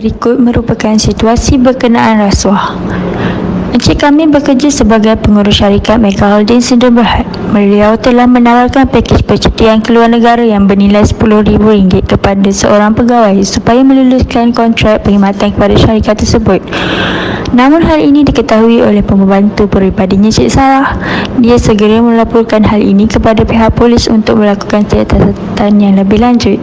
Berikut merupakan situasi berkenaan rasuah. Encik kami bekerja sebagai pengurus syarikat Mega Holdings Sdn Bhd. Beliau telah menawarkan pakej percutian ke luar negara yang bernilai RM10,000 kepada seorang pegawai supaya meluluskan kontrak perkhidmatan kepada syarikat tersebut. Namun hal ini diketahui oleh pembantu peribadinya Cik Sarah. Dia segera melaporkan hal ini kepada pihak polis untuk melakukan siasatan yang lebih lanjut.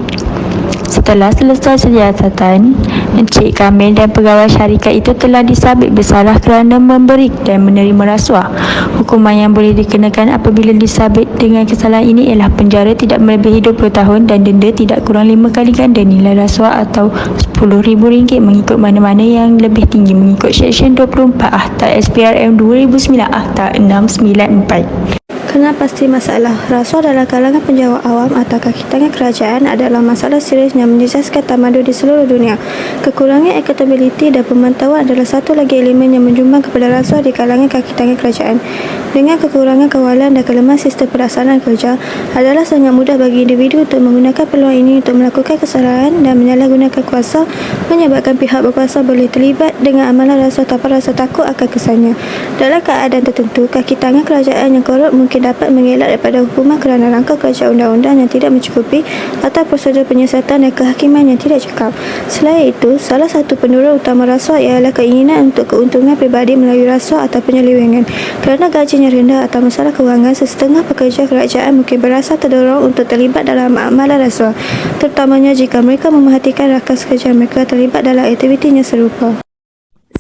Setelah selesai siasatan, Encik Kamil dan pegawai syarikat itu telah disabit bersalah kerana memberi dan menerima rasuah. Hukuman yang boleh dikenakan apabila disabit dengan kesalahan ini ialah penjara tidak melebihi 20 tahun dan denda tidak kurang 5 kali ganda nilai rasuah atau RM10,000 mengikut mana-mana yang lebih tinggi mengikut Seksyen 24 Akta SPRM 2009 Akta 694. Kena pasti masalah. Rasuah dalam kalangan penjawat awam atau kaki tangan kerajaan adalah masalah serius yang menjejaskan tamadun di seluruh dunia. Kekurangan accountability dan pemantauan adalah satu lagi elemen yang menjumbang kepada rasuah di kalangan kaki tangan kerajaan. Dengan kekurangan kawalan dan kelemahan sistem pelaksanaan kerja, adalah sangat mudah bagi individu untuk menggunakan peluang ini untuk melakukan kesalahan dan menyalahgunakan kuasa, menyebabkan pihak berkuasa boleh terlibat dengan amalan rasuah tanpa rasa takut akan kesannya. Dalam keadaan tertentu, kaki tangan kerajaan yang korup mungkin dapat mengelak daripada hukuman kerana rangka kerja undang-undang yang tidak mencukupi atau prosedur penyiasatan dan kehakiman yang tidak cekap. Selain itu, salah satu pendorong utama rasuah ialah keinginan untuk keuntungan peribadi melalui rasuah atau penyelewengan. Kerana gajinya rendah atau masalah kewangan, setengah pekerja kerajaan mungkin berasa terdorong untuk terlibat dalam amalan rasuah, terutamanya jika mereka memerhatikan rakan kerja mereka terlibat dalam aktiviti yang serupa.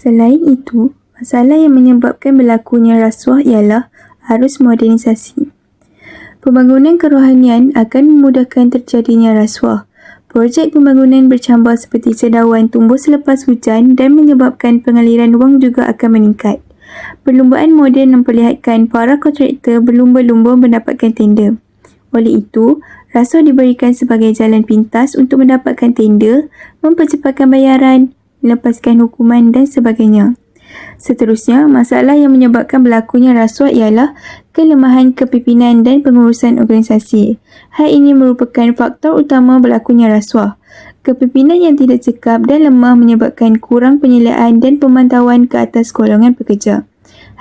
Selain itu, masalah yang menyebabkan berlakunya rasuah ialah arus modernisasi. Pembangunan kerohanian akan memudahkan terjadinya rasuah. Projek pembangunan bercambah seperti sedawan tumbuh selepas hujan dan menyebabkan pengaliran wang juga akan meningkat. Perlumbaan moden memperlihatkan para kontraktor berlumba-lumba mendapatkan tender. Oleh itu, rasuah diberikan sebagai jalan pintas untuk mendapatkan tender, mempercepatkan bayaran, melepaskan hukuman dan sebagainya. Seterusnya, masalah yang menyebabkan berlakunya rasuah ialah kelemahan kepimpinan dan pengurusan organisasi. Hal ini merupakan faktor utama berlakunya rasuah. Kepimpinan yang tidak cekap dan lemah menyebabkan kurang penyeliaan dan pemantauan ke atas golongan pekerja.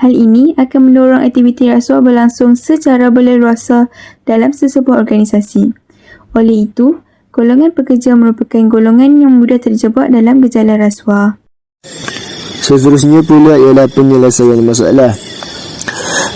Hal ini akan mendorong aktiviti rasuah berlangsung secara berleluasa dalam sesebuah organisasi. Oleh itu, golongan pekerja merupakan golongan yang mudah terjebak dalam gejala rasuah. Seterusnya pula ialah penyelesaian masalah.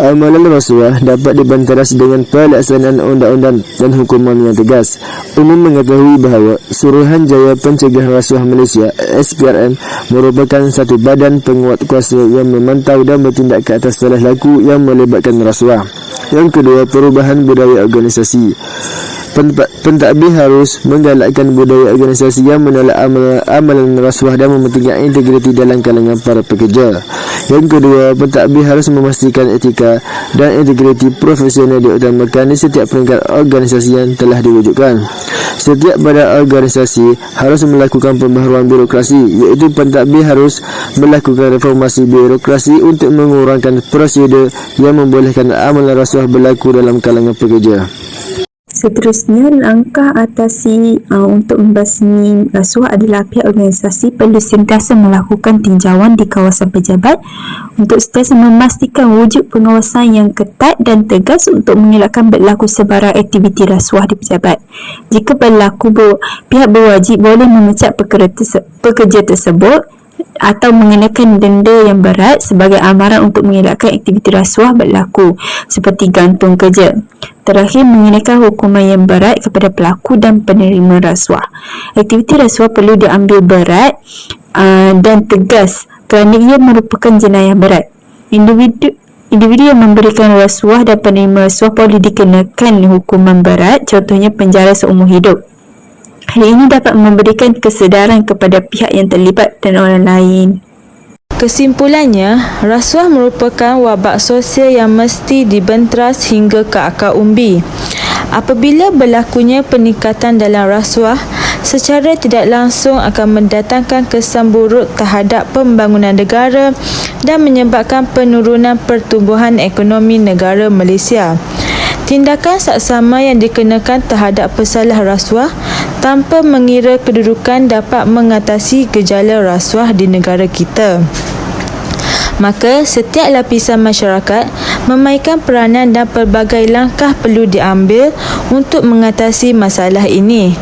Amalan rasuah dapat dibantaras dengan pelaksanaan undang-undang dan hukuman yang tegas. Umum mengetahui bahawa Suruhanjaya Pencegahan Rasuah Malaysia SPRM merupakan satu badan penguat kuasa yang memantau dan bertindak ke atas salah laku yang melibatkan rasuah. Yang kedua, perubahan budaya organisasi. Pentadbir harus menggalakkan budaya organisasi yang menolak amalan rasuah dan mementingkan integriti dalam kalangan para pekerja. Yang kedua, pentadbir harus memastikan etika dan integriti profesional diutamakan di setiap peringkat organisasi yang telah diwujudkan. Setiap badan organisasi harus melakukan pembaharuan birokrasi, iaitu pentadbir harus melakukan reformasi birokrasi untuk mengurangkan prosedur yang membolehkan amalan rasuah berlaku dalam kalangan pekerja. Seterusnya, langkah atasi untuk membasmi rasuah adalah pihak organisasi perlu sentiasa melakukan tinjauan di kawasan pejabat untuk sentiasa memastikan wujud pengawasan yang ketat dan tegas untuk mengelakkan berlaku sebarang aktiviti rasuah di pejabat. Jika berlaku, pihak berwajib boleh memecat pekerja tersebut atau mengenakan denda yang berat sebagai amaran untuk mengelakkan aktiviti rasuah berlaku seperti gantung kerja. Terakhir, mengenakan hukuman yang berat kepada pelaku dan penerima rasuah. Aktiviti rasuah perlu diambil berat dan tegas kerana ia merupakan jenayah berat. Individu yang memberikan rasuah dan penerima rasuah boleh dikenakan hukuman berat, contohnya penjara seumur hidup. Hal ini dapat memberikan kesedaran kepada pihak yang terlibat dan orang lain. Kesimpulannya, rasuah merupakan wabak sosial yang mesti dibenteras hingga ke akar umbi. Apabila berlakunya peningkatan dalam rasuah, secara tidak langsung akan mendatangkan kesan buruk terhadap pembangunan negara dan menyebabkan penurunan pertumbuhan ekonomi negara Malaysia. Tindakan saksama yang dikenakan terhadap pesalah rasuah tanpa mengira kedudukan dapat mengatasi gejala rasuah di negara kita. Maka, setiap lapisan masyarakat memainkan peranan dan pelbagai langkah perlu diambil untuk mengatasi masalah ini.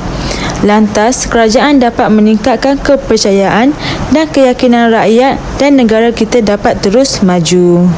Lantas, kerajaan dapat meningkatkan kepercayaan dan keyakinan rakyat dan negara kita dapat terus maju.